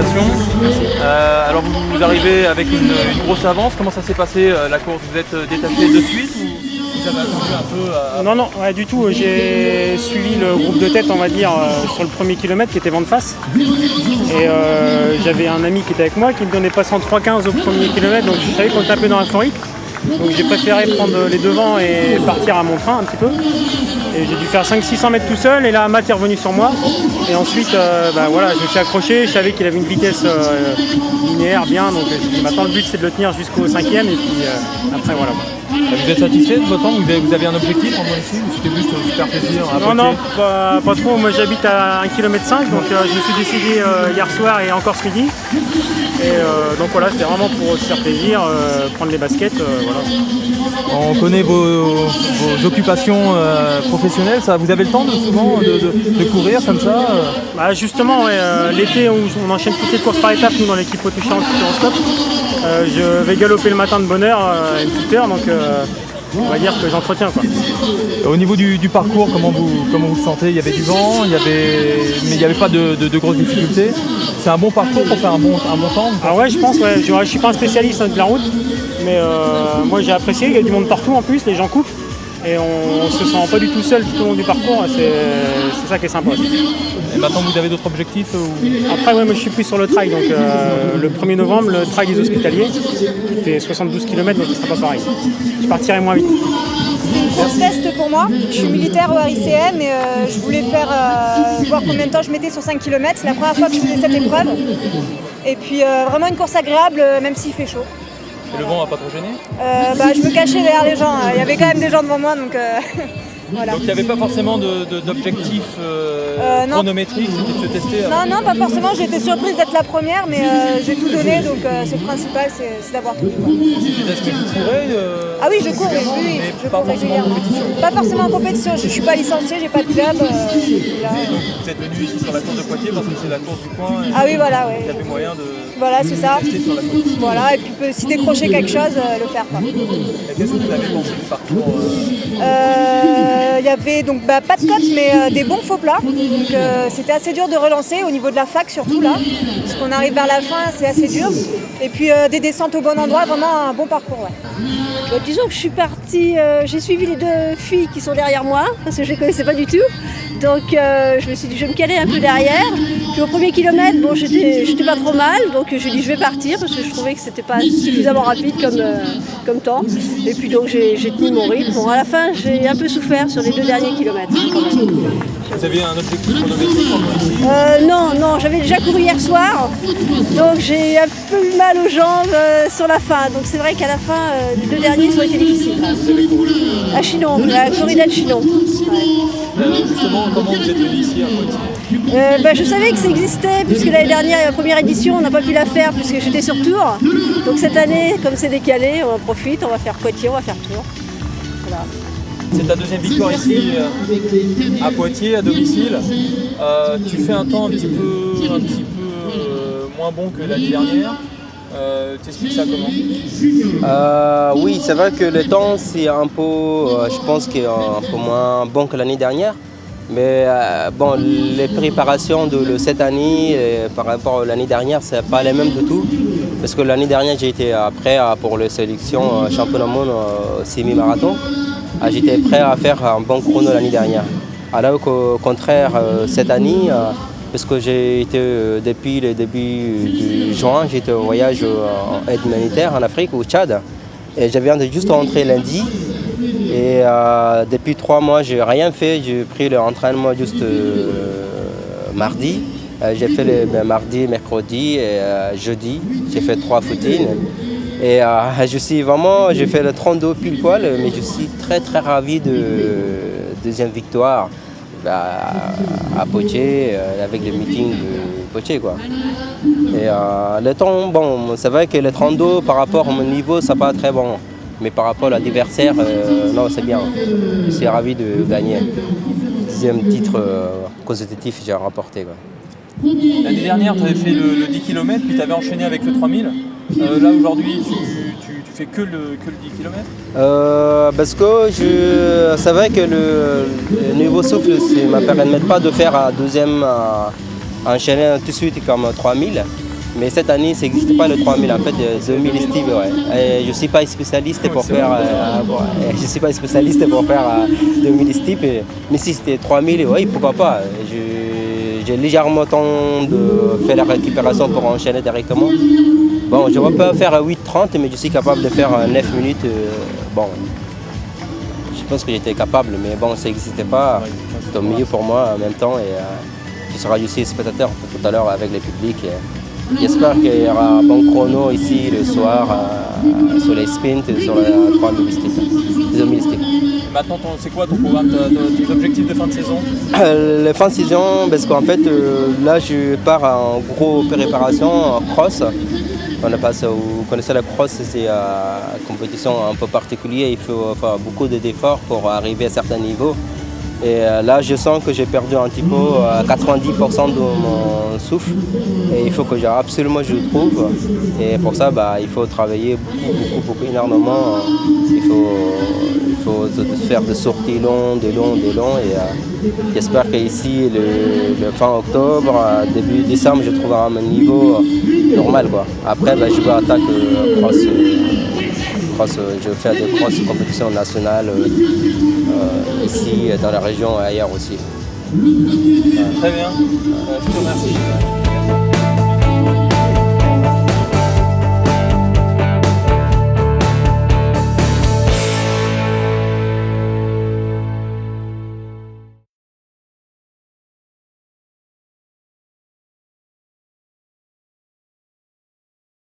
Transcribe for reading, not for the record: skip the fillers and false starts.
félicitations. Alors vous arrivez avec une grosse avance, comment ça s'est passé la course? Vous êtes détaché de suite ou vous avez attendu un peu Non, ouais, du tout. J'ai suivi le groupe de tête, on va dire, sur le premier kilomètre qui était vent de face. Et j'avais un ami qui était avec moi qui me donnait passant 3,15 au premier kilomètre, donc je savais qu'on était un peu dans l'euphorie. Donc j'ai préféré prendre les devants et partir à mon train un petit peu. Et j'ai dû faire 500-600 mètres tout seul et là Matt est revenu sur moi. Et ensuite voilà, je me suis accroché, je savais qu'il avait une vitesse linéaire bien, donc j'ai dit maintenant le but c'est de le tenir jusqu'au 5e et puis après voilà. Vous êtes satisfait de votre temps? Vous avez un objectif en venant ici ou c'était juste vous faire plaisir à Poitiers? Non, pas trop. Moi j'habite à 1,5 km, donc je me suis décidé hier soir et encore ce midi. Et donc voilà, c'était vraiment pour se faire plaisir, prendre les baskets. Voilà. On connaît vos occupations professionnelles, ça. Vous avez le temps souvent de courir comme ça Justement, ouais, l'été on enchaîne toutes les courses par étapes, nous dans l'équipe Poitou-Charentes Stop. Je vais galoper le matin de bonne heure, une petite heure, donc on va dire que j'entretiens quoi. Au niveau du parcours, comment vous le sentez? Il y avait du vent, mais il n'y avait pas de grosses difficultés. C'est un bon parcours pour faire un bon temps? Ah ouais, je pense, ouais. Je suis pas un spécialiste de la route, mais moi j'ai apprécié, il y a du monde partout en plus, les gens coupent. Et on se sent pas du tout seul tout au long du parcours, c'est ça qui est sympa. Et maintenant vous avez d'autres objectifs Après ouais, moi je suis plus sur le trail, donc le 1er novembre, le trail des Hospitaliers, qui fait 72 km, donc ce sera pas pareil. Je partirai moins vite. C'était une course test pour moi. Je suis militaire au RICM et je voulais voir combien de temps je mettais sur 5 km. C'est la première fois que je faisais cette épreuve. Et puis vraiment une course agréable, même s'il fait chaud. Et le vent n'a pas trop gêné? Je me cachais derrière les gens. Il y avait quand même des gens devant moi, donc voilà. Donc il n'y avait pas forcément d'objectif chronométrique, c'était de se tester? Non, pas forcément. J'ai été surprise d'être la première, mais j'ai tout donné, donc c'est le principal, c'est d'avoir tout. C'est des aspects que vous courez Ah oui, je cours, oui, je cours régulièrement. Pas forcément en compétition, je ne suis pas licenciée, j'ai pas de club. Donc vous êtes venu ici sur la course de Poitiers parce que c'est la course du coin. Ah oui, voilà, oui. Il y avait moyen de c'est ça. tester sur la course. Voilà, et puis si décrocher quelque chose, le faire. Et qu'est-ce que vous avez pensé du parcours? Il y avait donc pas de côte, mais des bons faux plats. Donc c'était assez dur de relancer au niveau de la fac surtout là. Parce qu'on arrive vers la fin, c'est assez dur. Et puis des descentes au bon endroit, vraiment un bon parcours. Ouais. Disons que je suis partie, j'ai suivi les deux filles qui sont derrière moi, parce que je ne les connaissais pas du tout. Donc je me suis dit, je vais me caler un peu derrière. Puis au premier kilomètre, bon, j'étais pas trop mal, donc j'ai dit je vais partir parce que je trouvais que c'était pas suffisamment rapide comme temps. Et puis donc j'ai tenu mon rythme. Bon, à la fin, j'ai un peu souffert sur les 2 derniers kilomètres. Vous aviez un objectif chronométrique? Non, j'avais déjà couru hier soir, donc j'ai un peu eu mal aux jambes sur la fin. Donc c'est vrai qu'à la fin, les 2 derniers ont été difficiles. Vous avez couru à Chinon, la corrida de Chinon. Ouais. Justement, comment vous êtes venu ici à Poitiers? Je savais que ça existait, puisque l'année dernière, la première édition, on n'a pas pu la faire puisque j'étais sur Tours. Donc cette année, comme c'est décalé, on en profite, on va faire Poitiers, on va faire Tours. Voilà. C'est ta deuxième victoire ici à Poitiers, à domicile. Tu fais un temps un petit peu moins bon que l'année dernière. T'expliques ça comment? Oui, c'est vrai que le temps c'est un peu, je pense qu'il est un peu moins bon que l'année dernière. Mais les préparations de cette année par rapport à l'année dernière, c'est pas les mêmes du tout. Parce que l'année dernière, j'ai été prêt pour la sélection championnat monde semi-marathon. J'étais prêt à faire un bon chrono l'année dernière. Alors qu'au contraire, cette année, parce que j'ai été depuis le début du juin, j'étais en voyage en aide humanitaire en Afrique, au Tchad. Et je viens de juste rentrer lundi. Et depuis 3 mois, je n'ai rien fait. J'ai pris l'entraînement juste mardi. J'ai fait le mardi, mercredi et jeudi. J'ai fait 3 footings. Et j'ai fait le 32 pile poil, mais je suis très très ravi de deuxième victoire à Poitiers avec le meeting de Poitiers, quoi. Et le temps, bon, c'est vrai que le 32 par rapport à mon niveau, c'est pas très bon. Mais par rapport à l'adversaire, non, c'est bien. Je suis ravi de gagner. 10e titre consécutif que j'ai remporté, quoi. L'année dernière, tu avais fait le 10 km, puis tu avais enchaîné avec le 3000. Là, aujourd'hui, tu fais que le 10 km? Parce que c'est vrai que le niveau souffle ne me permet pas de faire un deuxième enchaîner tout de suite comme 3000. Mais cette année, ça n'existe pas le 3000, en fait, 2000 steep, ouais. Et je ne suis pas spécialiste pour faire, je suis pas spécialiste pour faire 2000 steep, mais si c'était 3000, oui, pourquoi pas. J'ai légèrement temps de faire la récupération pour enchaîner directement. Bon, je ne vais pas faire 8:30, mais je suis capable de faire 9 minutes. Bon, je pense que j'étais capable, mais bon, ça n'existait pas. C'était au milieu pour moi en même temps. Et je serai aussi spectateur tout à l'heure avec le public. J'espère qu'il y aura un bon chrono ici le soir sur les sprints et sur les 3000 steep. Maintenant, c'est quoi ton programme, tes objectifs de fin de saison? La fin de saison, parce qu'en fait, là, je pars en gros préparation en cross. Vous connaissez la cross, c'est une compétition un peu particulière. Il faut faire beaucoup d'efforts pour arriver à certains niveaux. Et là, je sens que j'ai perdu un petit peu 90% de mon souffle. Et il faut que absolument je le trouve. Et pour ça, il faut travailler beaucoup, énormément. Il faut faire des sorties longues. Et j'espère qu'ici, le fin octobre, début décembre, je trouverai un niveau normal, quoi. Après, je vais attaquer cross. Je fais des cross compétitions nationales ici dans la région et ailleurs aussi. Très bien, je te remercie.